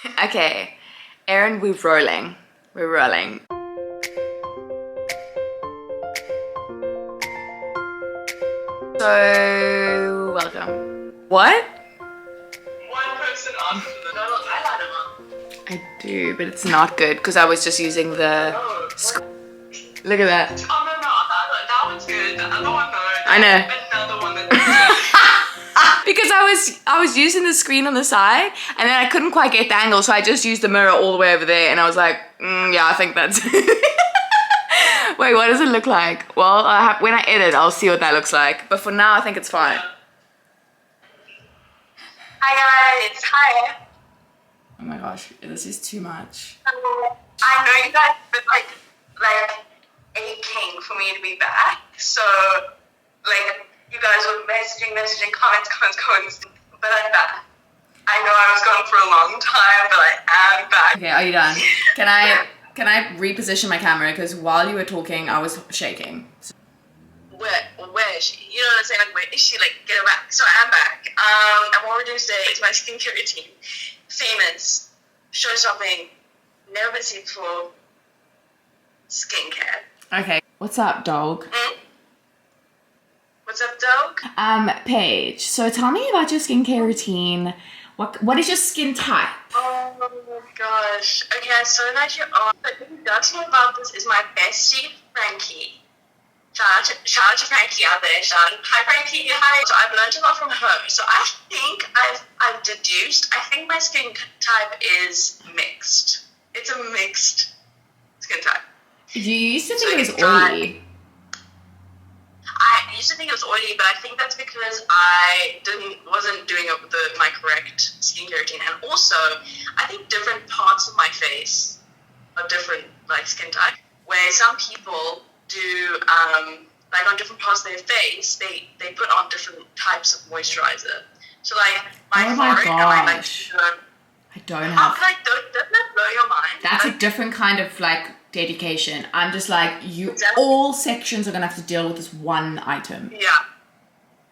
Okay, Erin, we're rolling. We're rolling. So, welcome. What? One person asked for the eyeliner, Mom. I do, but it's not good because I was just using the... Look at that. Oh, no, that one's good. The other one, no. I know. Another one that Because I was using the screen on the side and then I couldn't quite get the angle, so I just used the mirror all the way over there and I was like, yeah, I think that's... Wait, what does it look like? Well, when I edit, I'll see what that looks like. But for now, I think it's fine. Hi, guys. Hi. Oh my gosh, this is too much. I know you guys have been like aching for me to be back. So, like, you guys were messaging, comments, but I'm back. I know I was gone for a long time, but I am back. Okay, are you done? Can I reposition my camera? Because while you were talking, I was shaking. Where is she? You know what I'm saying? Like, where is she? Like, get her back. So I am back. And what we're doing today is my skincare routine. Famous, show stopping, never been seen before, skincare. Okay. What's up, dog? What's up, dog? Paige. So tell me about your skincare routine. What is your skin type? Oh my gosh. Okay, so that you're on. The thing that's know about this is my bestie, Frankie. Shout out to Frankie out there. Hi, Frankie. Hi. So I've learned a lot from her. So I think I've deduced. I think my skin type is mixed. It's a mixed skin type. You used to think So it was it's dry. oily. I used to think it was oily, but I think that's because I wasn't doing my correct skincare routine. And also, I think different parts of my face are different, like, skin type. Where some people do, like, on different parts of their face, they put on different types of moisturizer. So, like, my Oh my forehead, I like, gosh. you know, I don't how have... can doesn't that blow your mind? That's like, a different kind of, like, dedication. I'm just like, Exactly. all sections are gonna have to deal with this one item. Yeah.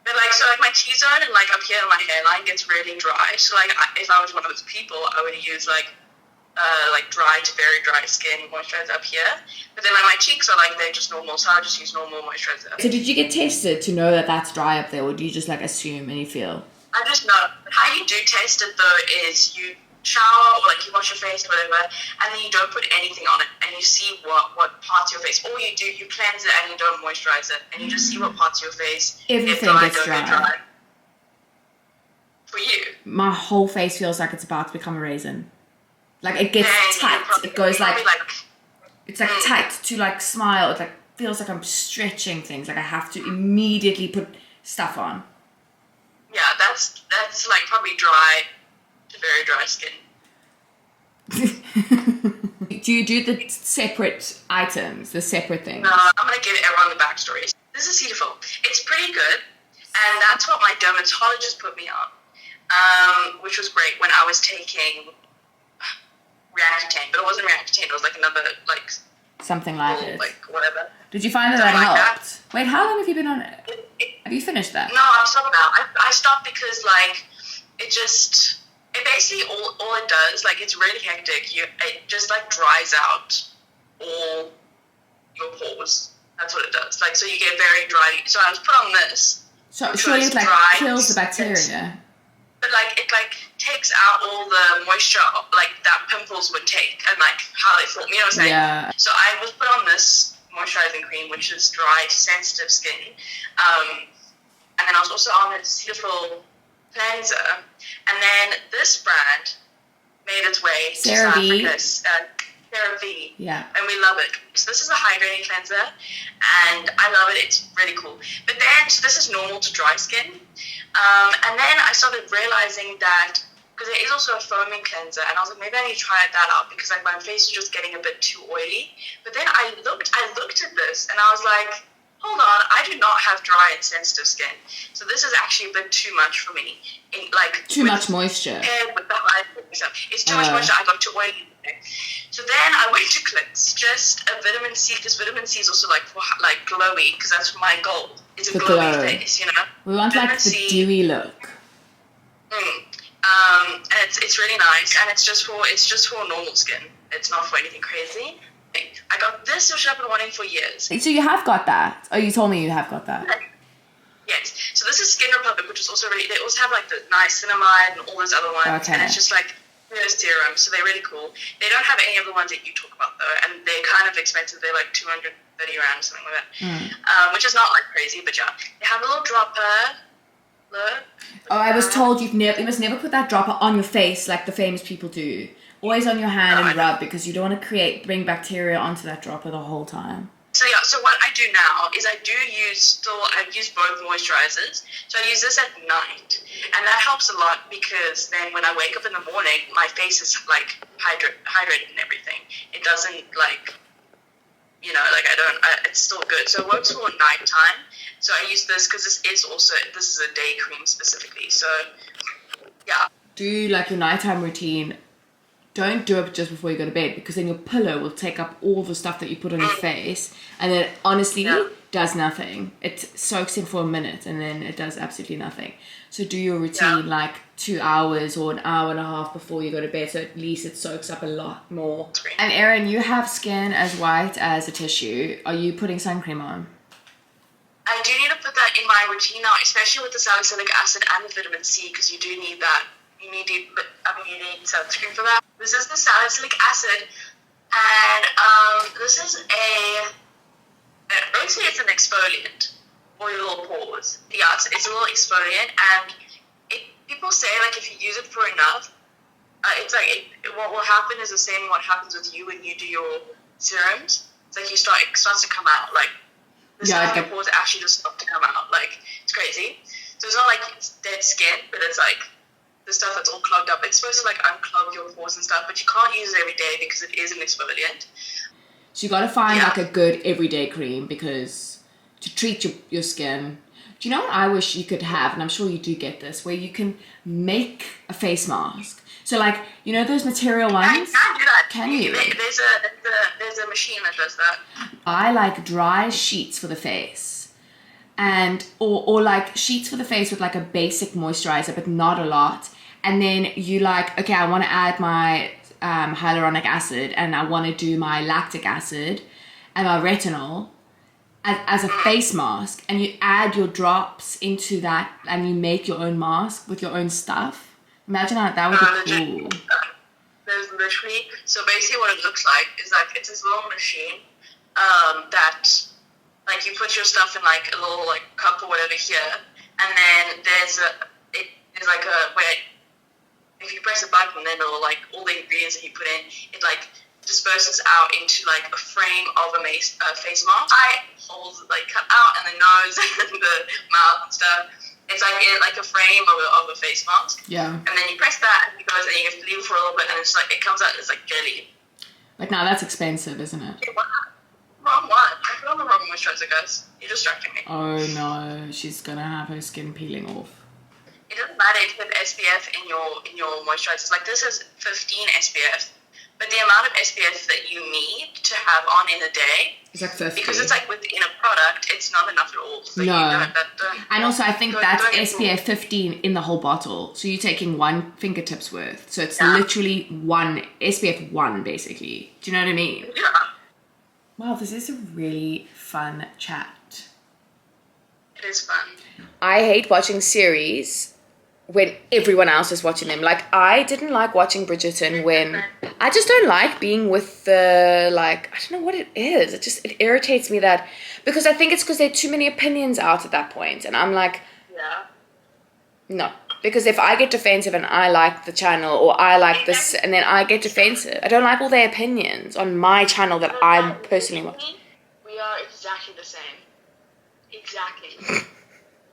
But, like, so, like, my T-zone and, like, up here on my hairline gets really dry. So, like, if I was one of those people, I would use, like, dry to very dry skin moisturizer up here. But then, like, my cheeks are, like, they're just normal, so I just use normal moisturizer. So did you get tested to know that that's dry up there, or do you just, like, assume and you feel? I just know. How you do test it, though, is you shower or, like, you wash your face or whatever, and then you don't put anything on it, and you see what parts of your face, or you do, you cleanse it and you don't moisturize it, and you just see what parts of your face Everything get gets don't get dry. For you. My whole face feels like it's about to become a raisin. Like, it gets Then you tight. probably- It goes, like, probably, it's, like, tight to, like, smile. It, like, feels like I'm stretching things. Like, I have to immediately put stuff on. yeah, that's like probably dry to very dry skin. Do you do the separate items, the separate things? No, I'm gonna give everyone the backstory. This is Cetaphil. It's pretty good, and that's what my dermatologist put me on, which was great when I was taking Reactane, but it wasn't Reactane. It was like another Something like little, it. like whatever. Did you find that Something like helped? Wait, how long have you been on it? Have you finished that? No, I'm stopped now. I stopped because, like, it basically all it does, like, it's really hectic. It just, like, dries out all your pores. That's what it does. Like, so you get very dry. So I was put on this. So which surely was it, like, dry, kills the bacteria. But, like, it, like, takes out all the moisture, like, that pimples would take, and, like, how they form. You know what I'm saying? Yeah. So I was put on this moisturizing cream, which is dry to sensitive skin. And then I was also on a Cetaphil cleanser. And then this brand made its way to Sarah South V. Africa. Sarah V. Yeah. And we love it. So this is a hydrating cleanser, and I love it. It's really cool. But then, so this is normal to dry skin. And then I started realizing that, because there is also a foaming cleanser, and I was like, maybe I need to try that out, because, like, my face is just getting a bit too oily. But then I looked at this, and I was like, hold on, I do not have dry and sensitive skin. So this is actually a bit too much for me. Too much moisture. With the hydrating stuff. It's too much moisture. I got too oily. So then I went to Clicks, just a vitamin C, because vitamin C is also, like, for, like, glowy, because that's my goal. It's a The glowy glow. face, you know? We want, like, the dewy look. And it's really nice, and it's just for normal skin. It's not for anything crazy. I got this, which I've been wanting for years. So you have got that? Oh, you told me you have got that. Yes. So this is Skin Republic, which is also really. They also have like the niacinamide and all those other ones, Okay. and it's just like serum, so they're really cool. They don't have any of the ones that you talk about though, and they're kind of expensive. They're like 230 rand, something like that, which is not like crazy, but yeah. They have a little dropper. Look. Oh, I was told you must never put that dropper on your face like the famous people do. Always on your hand and rub, because you don't want to bring bacteria onto that dropper the whole time. So yeah, so what I do now is I use both moisturizers. So I use this at night, and that helps a lot because then when I wake up in the morning, my face is like hydrated and everything. It doesn't like, it's still good. So it works for nighttime. So I use this because this is a day cream specifically. So yeah. Do like your nighttime routine. Don't do it just before you go to bed, because then your pillow will take up all the stuff that you put on your face, and then it honestly does nothing. It soaks in for a minute and then it does absolutely nothing. So do your routine like 2 hours or an hour and a half before you go to bed, so at least it soaks up a lot more. And Erin, you have skin as white as a tissue. Are you putting sun cream on? I do need to put that in my routine now, especially with the salicylic acid and the vitamin C, because you do need that. You need sunscreen for that. This is the salicylic acid, and this is basically it's an exfoliant for your little pores. Yeah, it's a little exfoliant, and people say like if you use it for enough, it's like what will happen is the same what happens with you when you do your serums. It's like it starts to come out, like the stuff in your pores actually just start to come out. Like it's crazy. So it's not like it's dead skin, but it's like the stuff that's all clogged up. It's supposed to like unclog your pores and stuff, but you can't use it every day because it is an exfoliant. So you got to find like a good everyday cream, because to treat your skin. Do you know what I wish you could have, and I'm sure you do get this, where you can make a face mask. So like, those material ones? You can do that. Can you? There's a machine that does that. I like dry sheets for the face, and or like sheets for the face with like a basic moisturizer, but not a lot. And then you like, okay, I want to add my hyaluronic acid, and I want to do my lactic acid and my retinol as a face mask, and you add your drops into that, and you make your own mask with your own stuff. Imagine how that would be cool. There's literally, so basically what it looks like is like it's this little machine that like you put your stuff in like a little like cup or whatever here, and then there's like a where if you press a button, then it'll like all the ingredients that you put in, it like disperses out into like a frame of a face mask. Holes like cut out, and the nose and the mouth and stuff. It's like a frame of a face mask. Yeah. And then you press that, and it goes, and you have to leave it for a little bit, and it's like it comes out. It's like jelly. Like, now that's expensive, isn't it? Wrong one. I put on the wrong moisturizer, guys. You're distracting me. Oh no, she's gonna have her skin peeling off. It doesn't matter if you have SPF in your moisturizers. Like this is 15 SPF, but the amount of SPF that you need to have on in a day is like 50. Because it's like within a product, it's not enough at all. So no. And also, I think that's SPF 15 in the whole bottle. So you're taking one fingertip's worth. So it's literally one SPF 1, basically. Do you know what I mean? Yeah. Wow, this is a really fun chat. It is fun. I hate watching series when everyone else is watching them. Like, I didn't like watching Bridgerton when I just don't like being with the, like, I don't know what it is. It irritates me that, because I think it's because there are too many opinions out at that point. And I'm like, no. Because if I get defensive and I like the channel, or I like this, and then I get defensive, I don't like all their opinions on my channel that I'm personally watching. We are exactly the same. Exactly.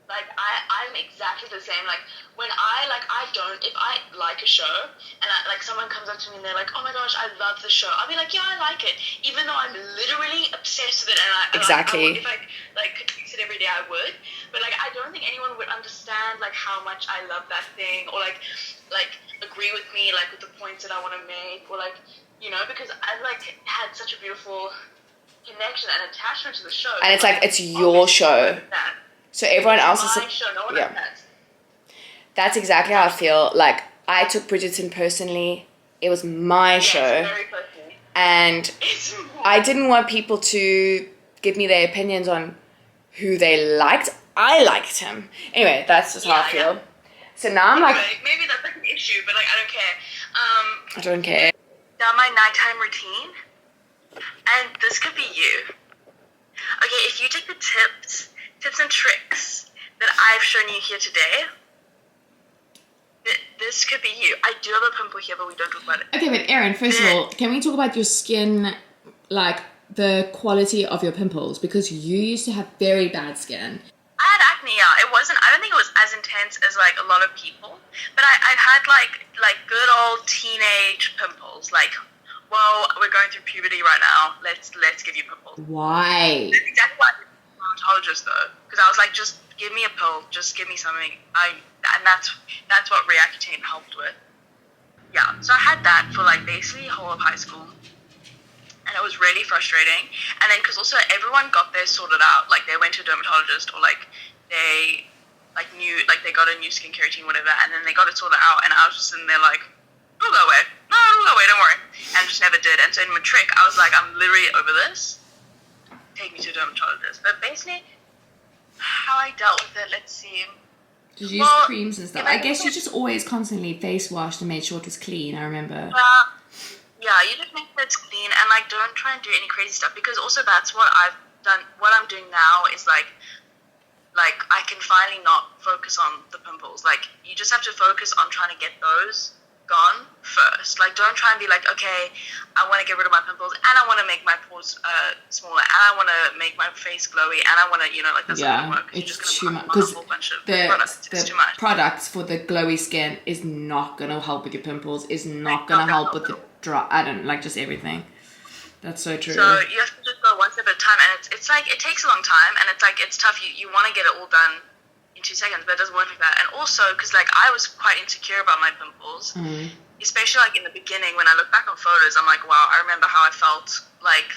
Like, I'm exactly the same. Like, when if I like a show, and someone comes up to me and they're like, oh my gosh, I love the show, I'll be like, yeah, I like it. Even though I'm literally obsessed with it, and exactly. If I could use it every day, I would. But, I don't think anyone would understand, how much I love that thing, or, agree with me, with the points that I want to make, or, because I've, had such a beautiful connection and attachment to the show. And it's it's your show. So everyone else is my show, no one else has. That's exactly how I feel. I took Bridgerton personally. It was my show. Very personally. And I didn't want people to give me their opinions on who they liked. I liked him. Anyway, that's just how I feel. So now I'm like... Maybe that's like an issue, but like I don't care. I don't care. Now my nighttime routine, and this could be you. Okay, if you take the tips and tricks that I've shown you here today, this could be you. I do have a pimple here, but we don't talk about it. Okay, but Erin, first of all, can we talk about your skin, like the quality of your pimples? Because you used to have very bad skin. I had acne, yeah. I don't think it was as intense as like a lot of people, but I've had like good old teenage pimples. Like, well, we're going through puberty right now. Let's give you pimples. Why? That's exactly why I went to a dermatologist though, because I was like, just give me a pill, just give me something. And that's what Reaccutane helped with. Yeah, so I had that for like basically whole of high school. And it was really frustrating. And then, because also everyone got theirs sorted out. Like, they went to a dermatologist, or like they they got a new skincare routine, whatever. And then they got it sorted out. And I was just sitting there like, it'll go away. No, it'll go away. Don't worry. And just never did. And so in matric, I was like, I'm literally over this. Take me to a dermatologist. But basically, how I dealt with it, let's see. Did you use creams and stuff? I guess you just always constantly face washed and made sure it was clean. I remember. Yeah, you just make sure it's clean, and like don't try and do any crazy stuff, because also that's what I've done. What I'm doing now is like I can finally not focus on the pimples. Like, you just have to focus on trying to get those gone first. Like, don't try and be like, okay, I want to get rid of my pimples, and I want to make my pores smaller, and I want to make my face glowy, and I want to, like, that's not gonna work. It's just too much, because the products for the glowy skin is not gonna help with your pimples. Is not gonna help with the dry. I don't like just everything. That's so true. So you have to just go one step at a time, and it's like it takes a long time, and it's like it's tough. You want to get it all done in 2 seconds, but it doesn't work like that. And also, because like I was quite insecure about my pimples, especially like in the beginning. When I look back on photos, I'm like, wow, I remember how I felt like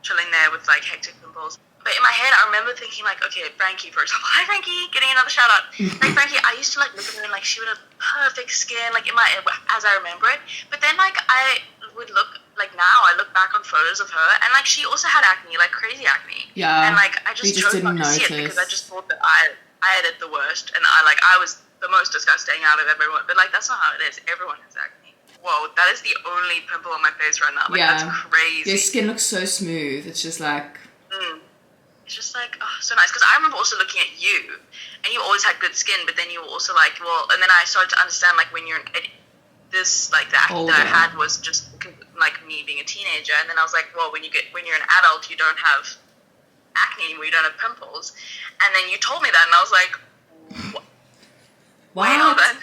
chilling there with like hectic pimples. But in my head, I remember thinking like, okay, Frankie, for example. Hi, Frankie, getting another shout out. Like, Frankie, I used to like look at her and like she would have perfect skin, like in my, as I remember it. But then like I would look, like now I look back on photos of her, and like she also had acne, like crazy acne. Yeah. And like I just chose not to see it because I just thought that I had it the worst, and I was the most disgusting out of everyone. But like that's not how it is. Everyone has acne. Whoa, that is the only pimple on my face right now. Like that's crazy. Your skin looks so smooth. It's just like. It's just like, oh, so nice. Because I remember also looking at you, and you always had good skin, but then you were also like, well, and then I started to understand, like, when you're this, like, the acne that I had was just, like, me being a teenager, and then I was like, well, when you're an adult, you don't have acne anymore, you don't have pimples, and then you told me that, and I was like, what? Wait, hold on.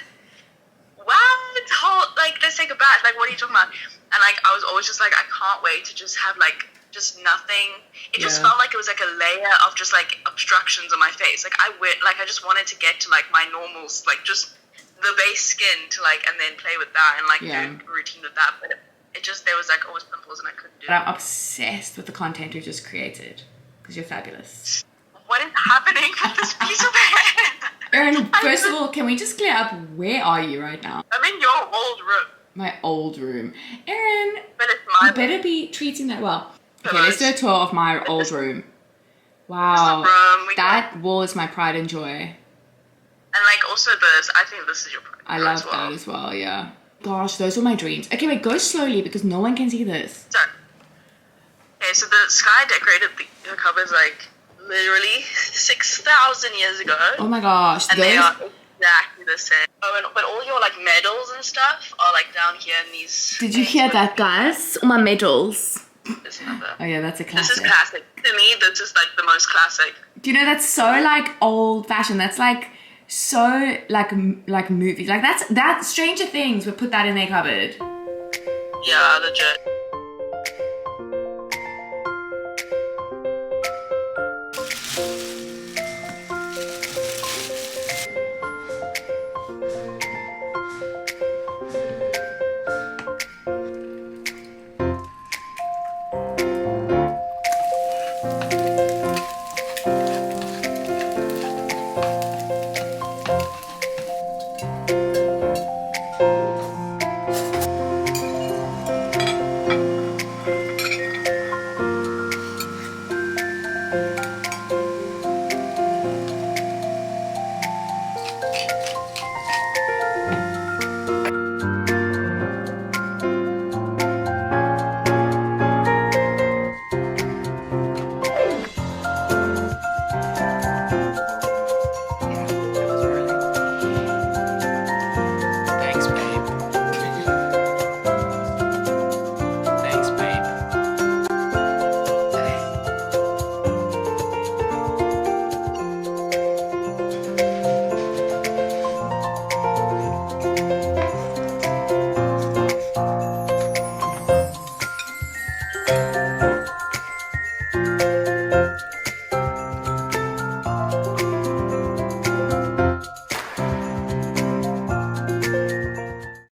What? Like, let's take it back. Like, what are you talking about? And, like, I was always just like, I can't wait to just have, like, just nothing. It just felt like it was like a layer of just like obstructions on my face. Like I just wanted to get to like my normals, like just the base skin to like, and then play with that and like do a routine with that. But it just, there was like always pimples and I couldn't do it. I'm obsessed with the content you just created because you're fabulous. What is happening with this piece of hair? Erin, first of all, can we just clear up, where are you right now? I'm in your old room. My old room. Erin, but it's my you better be treating that well. Okay, let's do a tour of my old room. Wow, that wall is my pride and joy. And like also this, I think this is your pride. I love that as well, yeah. Gosh, those were my dreams. Okay, wait, go slowly because no one can see this. Sorry. Okay, so the sky decorated the covers like literally 6,000 years ago. Oh my gosh. And they are exactly the same. Oh, but all your like medals and stuff are like down here in these. Did you hear that, guys? All my medals. This number. Oh yeah, that's a classic. This is classic. To me, this is like the most classic. Do you know that's so like old fashioned? That's like so like movies. Like that Stranger Things would put that in their cupboard. Yeah, legit.